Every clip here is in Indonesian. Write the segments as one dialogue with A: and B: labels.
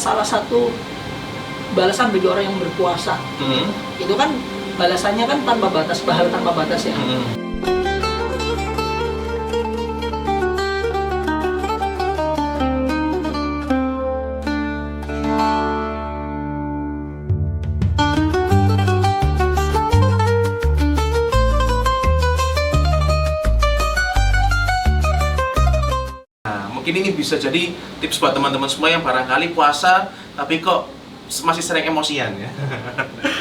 A: salah satu balasan bagi orang yang berpuasa. Itu kan balasannya kan tanpa batas, pahala tanpa batas ya.
B: Mungkin ini bisa jadi tips buat teman-teman semua yang barangkali puasa tapi kok masih sering emosian ya.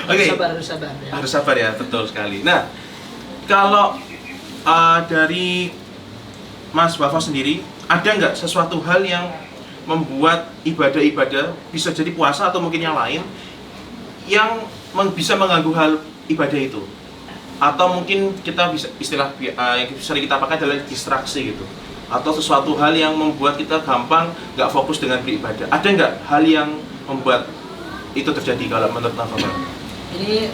B: Oke.
A: Harus sabar ya.
B: Harus sabar ya, betul sekali. Nah, kalau dari Mas Wafa sendiri, ada nggak sesuatu hal yang membuat ibadah-ibadah, bisa jadi puasa atau mungkin yang lain, yang bisa mengganggu hal ibadah itu? Atau mungkin kita bisa istilah yang sering kita pakai adalah distraksi gitu, atau sesuatu hal yang membuat kita gampang nggak fokus dengan beribadah. Ada nggak hal yang membuat itu terjadi kalau menurut Mas Wafa?
A: Ini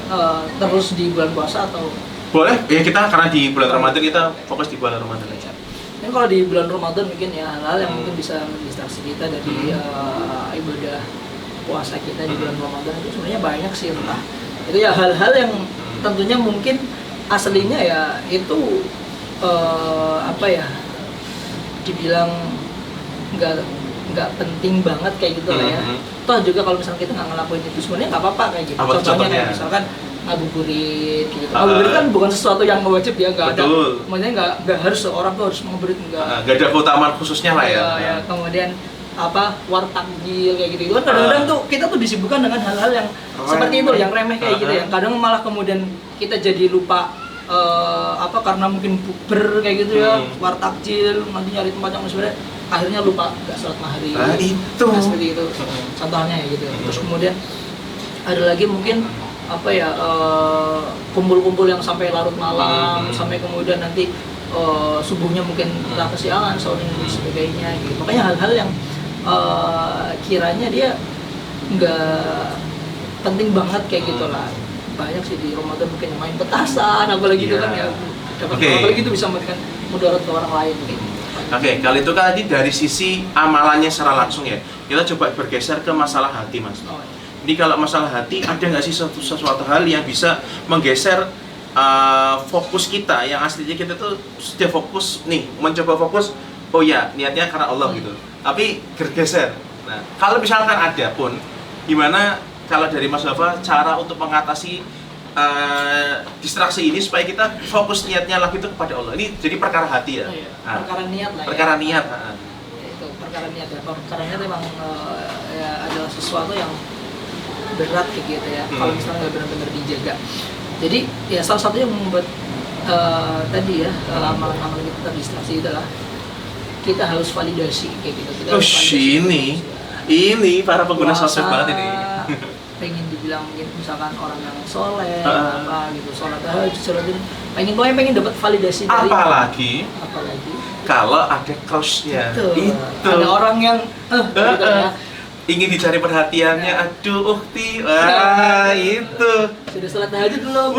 A: terus di bulan puasa atau?
B: Boleh, ya kita karena di bulan Ramadan kita fokus di bulan Ramadan aja.
A: Ini kalau di bulan Ramadan mungkin ya hal-hal yang mungkin bisa mendistraksi kita dari ibadah puasa kita di bulan Ramadan itu sebenarnya banyak sih, entah itu ya hal-hal yang tentunya mungkin aslinya ya itu apa ya, dibilang nggak penting banget kayak gitu lah ya. Toh juga kalau misalnya kita nggak ngelakuin itu sebenarnya nggak apa-apa kayak gitu. Contohnya kayak misalkan ngabuburit gitu. Ngabuburit kan bukan sesuatu yang wajib ya, nggak ada. Maksudnya nggak harus seorang tuh harus ngabuburit, nggak
B: ada keutamaan khususnya lah ya.
A: Ya. Kemudian apa wartakjil kayak gitu kan kadang-kadang tuh kita tuh disibukkan dengan hal-hal yang seperti itu, yang remeh kayak gitu ya. Kadang malah kemudian kita jadi lupa apa karena mungkin puber kayak gitu ya, wartakjil nanti nyari tempat yang sebenarnya akhirnya lupa nggak sholat maghrib.
B: Itu
A: seperti itu contohnya ya gitu. Terus kemudian ada lagi mungkin apa ya, kumpul-kumpul yang sampai larut malam, sampai kemudian nanti subuhnya mungkin entah kesiangan, sore dan sebagainya gitu. Makanya hal-hal yang kiranya dia nggak penting banget kayak gitulah. Banyak sih di Ramadan mungkin yang main petasan apalagi itu kan ya dapat apalagi itu bisa memberikan mudarat ke orang lain gitu.
B: Oke, kalau itu kan tadi dari sisi amalannya secara langsung ya. Kita coba bergeser ke masalah hati, Mas. Jadi kalau masalah hati, ada nggak sih sesuatu hal yang bisa menggeser fokus kita yang aslinya kita tuh sudah fokus nih, mencoba fokus, oh ya niatnya karena Allah gitu. Tapi bergeser. Nah, kalau misalkan ada pun, gimana kalau dari Mas Wafa cara untuk mengatasi distraksi ini supaya kita fokus niatnya lagi itu kepada Allah? Ini jadi perkara hati ya.
A: Oh, iya. Perkara niat lah.
B: Perkara
A: ya.
B: niat.
A: Itu perkara niat ya. Perkara niat memang ya adalah sesuatu yang berat gitu ya. Kalau misalnya nggak benar-benar dijaga. Jadi ya salah satu yang membuat tadi ya amalan-amalan kita terdistraksi adalah kita harus validasi kayak gitu. Kita harus validasi
B: ini para pengguna sosmed banget ini.
A: Pengen dibilang mungkin misalkan orang yang soleh apa gitu, sholat tahajud, pengen dapat validasi dari
B: apalagi kalau ada crushnya itu
A: ada orang yang gitu ya,
B: ingin dicari perhatiannya, aduh ukti, itu
A: sudah sholat tahajud belum?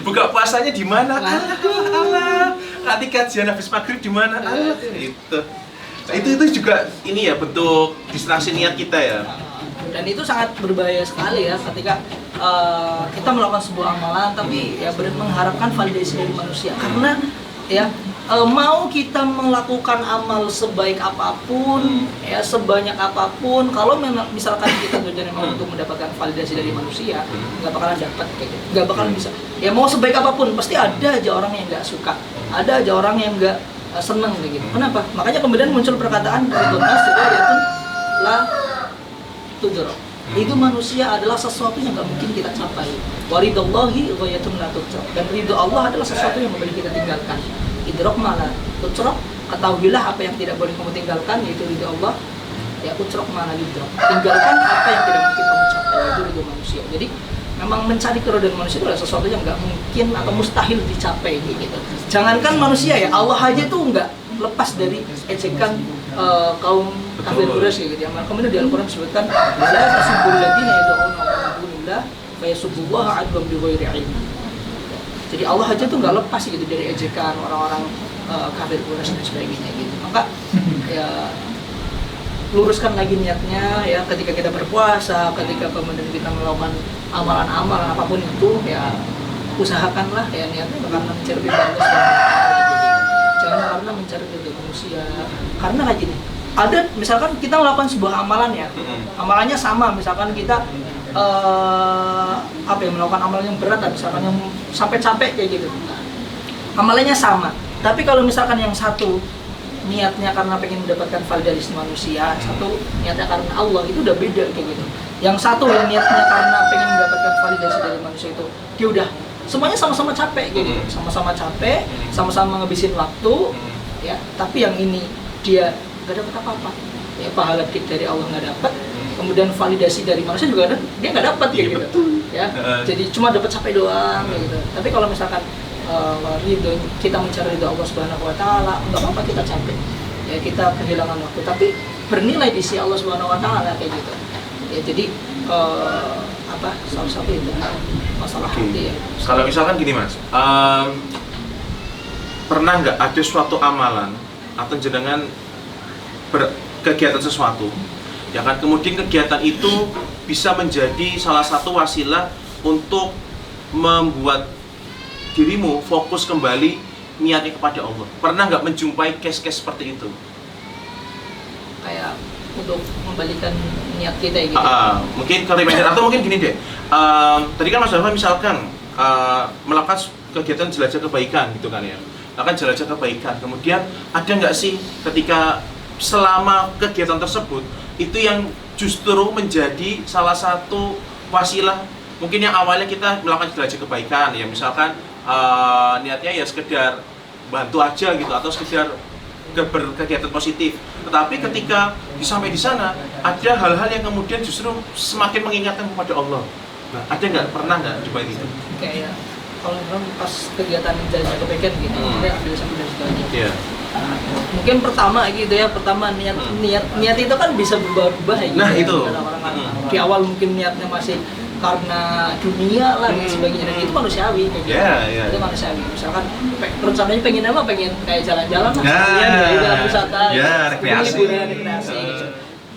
B: Buka puasanya di mana? Alah, nanti kajian habis maghrib di mana? Itu juga ini ya bentuk distraksi niat kita ya.
A: Dan itu sangat berbahaya sekali ya ketika kita melakukan sebuah amalan tapi ya benar mengharapkan validasi dari manusia, karena ya mau kita melakukan amal sebaik apapun ya sebanyak apapun, kalau misalkan kita tujuannya mau untuk mendapatkan validasi dari manusia, nggak bakalan dapat kayak gitu, nggak bakalan bisa. Ya mau sebaik apapun pasti ada aja orang yang nggak suka, ada aja orang yang nggak seneng kayak gitu. Kenapa? Makanya kemudian muncul perkataan ridho nas yaitu la tudrak. Itu manusia adalah sesuatu yang nggak mungkin kita capai. Waridallahi ghayatun la tudrak. Dan ridho Allah adalah sesuatu yang boleh kita tinggalkan. Idrak mana tudrak, ketahuilah apa yang tidak boleh kamu tinggalkan yaitu ridho Allah. Ya udrak mana yudrak. Tinggalkan apa yang tidak mungkin kamu capai yaitu ridho manusia. Jadi memang mencari keridhaan manusia itu adalah sesuatu yang nggak mungkin atau mustahil dicapai gitu. Jangankan manusia ya, Allah aja tuh nggak lepas dari ejekan kaum kafir Quraisy gitu ya. Kemudian di Al-Qur'an disebutkan la tasubul ladina yad'una min dunillah fa yasubbullaha adwan bighairi ilm. Jadi Allah aja tuh nggak lepas gitu dari ejekan orang-orang kafir Quraisy dan sebagainya gitu. Maka ya luruskan lagi niatnya ya ketika kita berpuasa, ketika kemudian kita melakukan amalan-amalan apapun itu ya usahakanlah ya niatnya karena mencari ridho Allah Subhanahu wa taala. Jangan karena mencari ridho manusia. Karena kayak gini, ada misalkan kita melakukan sebuah amalan ya, amalannya sama, misalkan kita melakukan amalan yang berat, misalkan yang sampai capek kayak gitu, amalannya sama. Tapi kalau misalkan yang satu niatnya karena pengen mendapatkan validasi manusia, satu niatnya karena Allah, itu udah beda kayak gitu. Yang satu yang niatnya karena pengen mendapatkan validasi dari manusia itu, dia udah semuanya sama-sama capek kayak gitu, sama-sama capek, sama-sama ngabisin waktu, ya. Tapi yang ini dia nggak dapat apa-apa, ya pahala dari Allah nggak dapat, kemudian validasi dari manusia juga dia nggak dapat kayak gitu, ya. Jadi cuma dapat capek doang kayak gitu. Tapi kalau misalkan ridho, kita mencari ridho Allah Subhanahu wa taala, nggak apa-apa kita capek. Ya kita kehilangan waktu, tapi bernilai di sisi Allah Subhanahu wa taala kayak gitu. Ya jadi salah satu itu masalah hati ya.
B: Kalau misalkan gini Mas, pernah nggak ada suatu amalan atau jenengan berkegiatan sesuatu, ya kan, kemudian kegiatan itu bisa menjadi salah satu wasilah untuk membuat dirimu fokus kembali niatnya kepada Allah. Pernah nggak menjumpai case-case seperti itu?
A: Kayak untuk membalikan niat kita gitu.
B: Mungkin ke reminder atau mungkin gini deh. Tadi kan Mas Bafa misalkan melakukan kegiatan jelajah kebaikan gitu kan ya. Melakukan jelajah kebaikan. Kemudian ada nggak sih ketika selama kegiatan tersebut itu yang justru menjadi salah satu wasilah, mungkin yang awalnya kita melakukan jelajah kebaikan ya, misalkan niatnya ya sekedar bantu aja gitu atau sekedar berkegiatan positif, tetapi ketika sampai di sana ada hal-hal yang kemudian justru semakin mengingatkan kepada Allah. Nah, ada nggak, pernah nggak coba itu?
A: Kayak kalau memang pas kegiatan jelajah kebaikan gitu, kita ambil sambil dari situ aja.
B: Yeah.
A: Mungkin pertama gitu ya, niat itu kan bisa berubah-ubah ya.
B: Nah
A: gitu,
B: itu.
A: Ya. Orang-orang di awal mungkin niatnya masih karena dunia lah dan sebagainya, dan itu manusiawi kayak gitu. Itu manusiawi. Misalkan rencananya pengen apa, pengen kayak jalan-jalan lah, ya wisata,
B: rekreasi.
A: Gitu.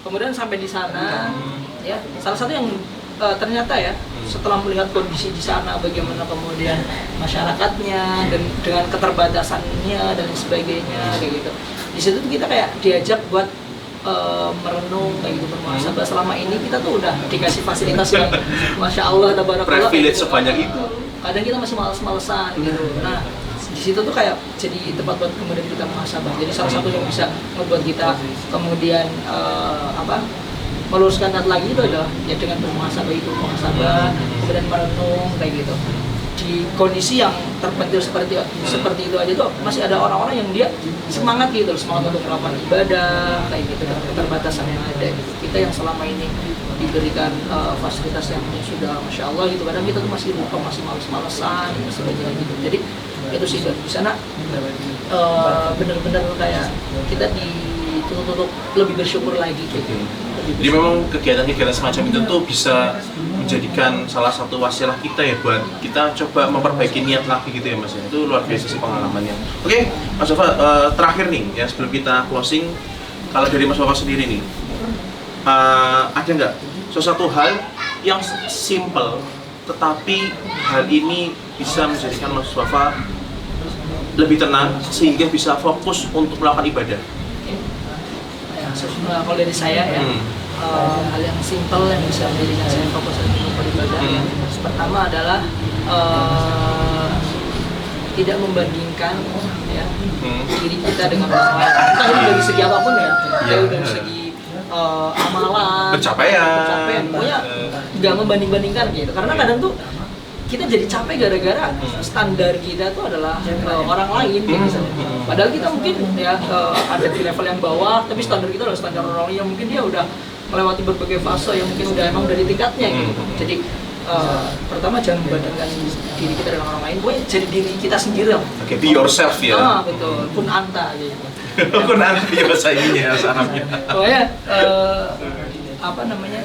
A: Kemudian sampai di sana, ya salah satu yang ternyata ya setelah melihat kondisi di sana, bagaimana kemudian masyarakatnya dan dengan keterbatasannya dan sebagainya kayak gitu. Di situ tuh kita kayak diajak buat merenung kayak gitu, bermuhasabah. Selama ini kita tuh udah dikasih fasilitas yang masya Allah, tabarakallah,
B: privilege
A: gitu.
B: sebanyak itu.
A: Kadang kita masih males-malesan gitu. Nah, di situ tuh kayak jadi tempat buat kemudian kita muhasabah. Jadi salah satu yang bisa membuat kita kemudian meluruskan niat lagi itu adalah ya dengan bermuhasabah itu, kemudian merenung kayak gitu. Di kondisi yang terpencil seperti itu aja tuh masih ada orang-orang yang dia semangat gitu, semangat untuk melakukan ibadah kayak gitu, dengan keterbatasan yang ada gitu. Kita yang selama ini diberikan fasilitas yang sudah masya Allah gitu, kadang kita tuh masih lupa, masih males-malesan dan sebagainya gitu. Jadi itu sih di sana benar-benar kayak kita dituntut untuk lebih bersyukur lagi gitu.
B: Jadi memang kegiatan-kegiatan semacam itu tuh bisa menjadikan salah satu wasilah kita ya buat kita coba memperbaiki niat lagi gitu ya Mas ya. Itu luar biasa sih pengalamannya. Oke, Mas Bafa, terakhir nih ya sebelum kita closing, kalau dari Mas Bafa sendiri nih, ada nggak sesuatu hal yang simple tetapi hal ini bisa menjadikan Mas Bafa lebih tenang sehingga bisa fokus untuk melakukan ibadah?
A: Kalau dari saya ya, hal yang simpel yang bisa menjadikan saya fokus untuk beribadah. Pertama adalah tidak membandingkan ya diri kita dengan orang lain. Entah itu dari segi apapun ya, dari segi amalan,
B: pencapaian,
A: pokoknya nggak membanding-bandingkan gitu. Karena kadang tuh kita jadi capek gara-gara standar kita tuh adalah orang lain gitu. Padahal kita mungkin ya ada di level yang bawah, tapi standar kita adalah standar orang lain yang mungkin dia udah melewati berbagai fase yang mungkin udah emang dari tingkatnya gitu. Jadi pertama jangan membandingkan diri kita dengan orang lain, pokoknya jadi diri kita sendiri lah.
B: Oke, be yourself ya.
A: Betul, kun anta gitu.
B: Kun anta bahasa ininya, bahasa Arabnya.
A: Pokoknya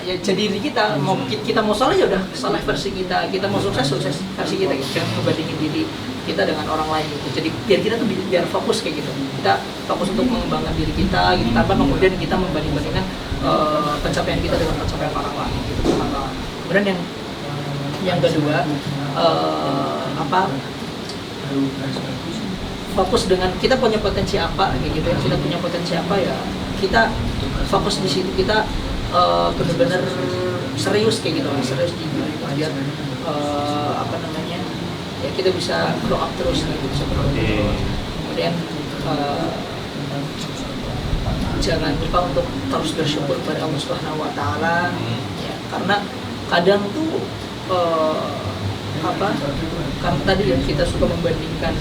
A: ya jadi diri kita, mau kita mau salah ya udah salah versi kita mau sukses versi kita gitu. Jangan membandingin diri kita dengan orang lain gitu. Jadi biar kita tuh biar fokus kayak gitu. kita fokus untuk mengembangkan diri kita gitu, tanpa kemudian kita membanding-bandingkan pencapaian kita dengan pencapaian orang lain gitu. Kemudian yang kedua fokus dengan kita punya potensi apa gitu ya, kita punya potensi apa ya, kita fokus di situ, kita benar-benar serius kayak gitu, serius di biar ya kita bisa grow up terus gitu, bisa grow up terus. Kemudian jangan lupa untuk terus bersyukur kepada Allah Subhanahu Wa Taala ya, karena kadang tuh karena tadi ya kita suka membandingkan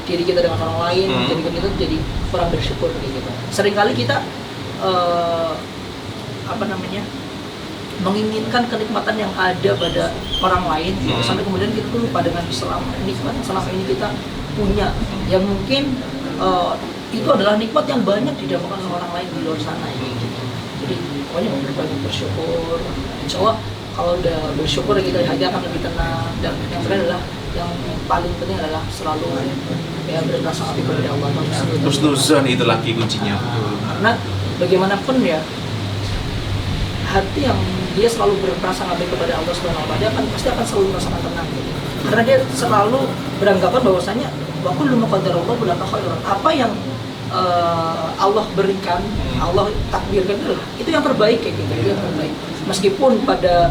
A: diri kita dengan orang lain, jadi kita jadi kurang bersyukur gitu. Seringkali kita menginginkan kenikmatan yang ada pada orang lain, sampai kemudian kita lupa dengan nikmat selama ini kita punya, yang mungkin itu adalah nikmat yang banyak didapatkan oleh orang lain di luar sana gitu. Jadi pokoknya banyak bersyukur. Insya Allah kalau udah bersyukur kita hati akan lebih tenang, dan yang terakhir adalah yang paling penting adalah selalu ya berprasangka baik kepada Allah.
B: Husnuzon itu lagi kuncinya.
A: Karena bagaimanapun ya, hati yang dia selalu berprasangka baik kepada Allah Subhanahu wa Ta'ala, dia pasti akan selalu merasakan tenang gitu. Karena dia selalu beranggapan bahwasanya wa kullu ma qadarallahu laka khairun. Apa yang Allah berikan, Allah takdirkan itu yang terbaik kayak gitu, itu yang terbaik. Meskipun pada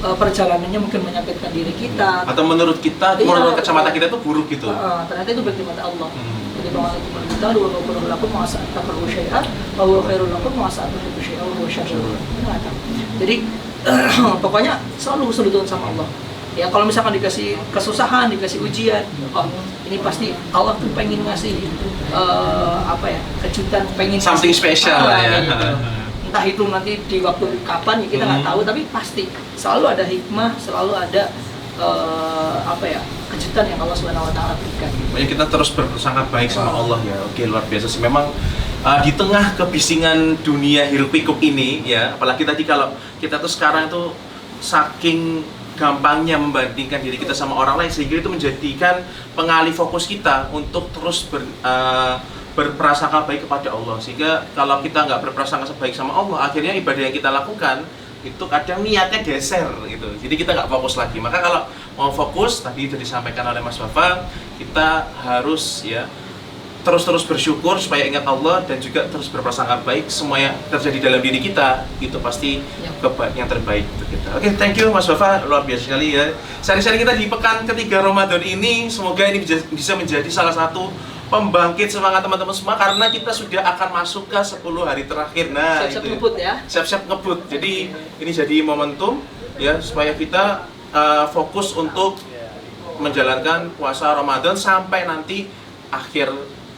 A: perjalanannya mungkin menyakitkan diri kita
B: atau menurut kita, menurut kacamata kita itu buruk gitu.
A: Ternyata itu baik di mata Allah. Jadi bahwa kita dua puluh lakum masa takarru syai'an wa huwa khairul lakum masa tuhibbu syai'an wa huwa syarrul. Jadi pokoknya selalu husnudzon sama Allah. Ya kalau misalkan dikasih kesusahan, dikasih ujian, oh ini pasti Allah tuh pengen ngasih kejutan, pengen
B: something special ya.
A: Gitu. Entah itu nanti di waktu kapan ya kita nggak tahu, tapi pasti selalu ada hikmah, selalu ada kejutan yang Allah Subhanahu Wa Taala berikan.
B: Makanya kita terus berprasangka baik sama Allah ya. Oke, luar biasa sih. Memang di tengah kebisingan dunia hiruk pikuk ini ya, apalagi tadi kalau kita tuh sekarang itu saking gampangnya membandingkan diri kita sama orang lain, sehingga itu menjadikan pengalih fokus kita untuk terus berprasangka baik kepada Allah. Sehingga kalau kita nggak berprasangka baik sama Allah, akhirnya ibadah yang kita lakukan itu kadang niatnya geser gitu. Jadi kita nggak fokus lagi. Maka kalau mau fokus, tadi itu disampaikan oleh Mas Wafa, kita harus ya terus bersyukur supaya ingat Allah, dan juga terus berprasangka baik. Semua yang terjadi dalam diri kita itu pasti yang terbaik untuk kita. Oke, thank you Mas Wafa, luar biasa sekali ya. Seri-seri kita di pekan ketiga Ramadan ini, semoga ini bisa menjadi salah satu pembangkit semangat teman-teman semua, karena kita sudah akan masuk ke 10 hari terakhir. Nah,
A: siap-siap ngebut ya.
B: Siap-siap ngebut. Jadi ini jadi momentum ya supaya kita fokus untuk menjalankan puasa Ramadan sampai nanti akhir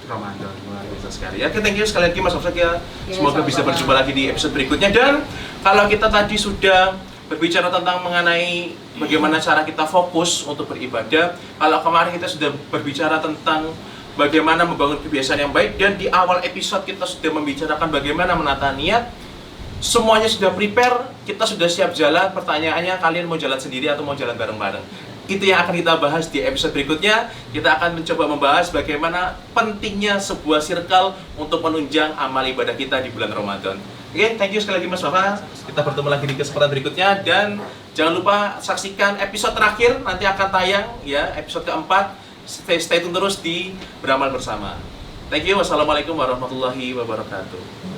B: Ramadan. Luar biasa sekali. Ya, thank you sekali lagi Mas Hafsat ya. Semoga bisa berjumpa lagi di episode berikutnya. Dan kalau kita tadi sudah berbicara tentang mengenai bagaimana cara kita fokus untuk beribadah, kalau kemarin kita sudah berbicara tentang bagaimana membangun kebiasaan yang baik, dan di awal episode kita sudah membicarakan bagaimana menata niat. Semuanya sudah prepare, kita sudah siap jalan. Pertanyaannya, kalian mau jalan sendiri atau mau jalan bareng-bareng? Itu yang akan kita bahas di episode berikutnya. Kita akan mencoba membahas bagaimana pentingnya sebuah circle untuk menunjang amal ibadah kita di bulan Ramadan. Oke, thank you sekali lagi Mas Wafa. Kita bertemu lagi di kesempatan berikutnya, dan jangan lupa saksikan episode terakhir, nanti akan tayang ya, episode keempat. Stay tune terus di Beramal Bersama. Thank you. Wassalamualaikum warahmatullahi wabarakatuh.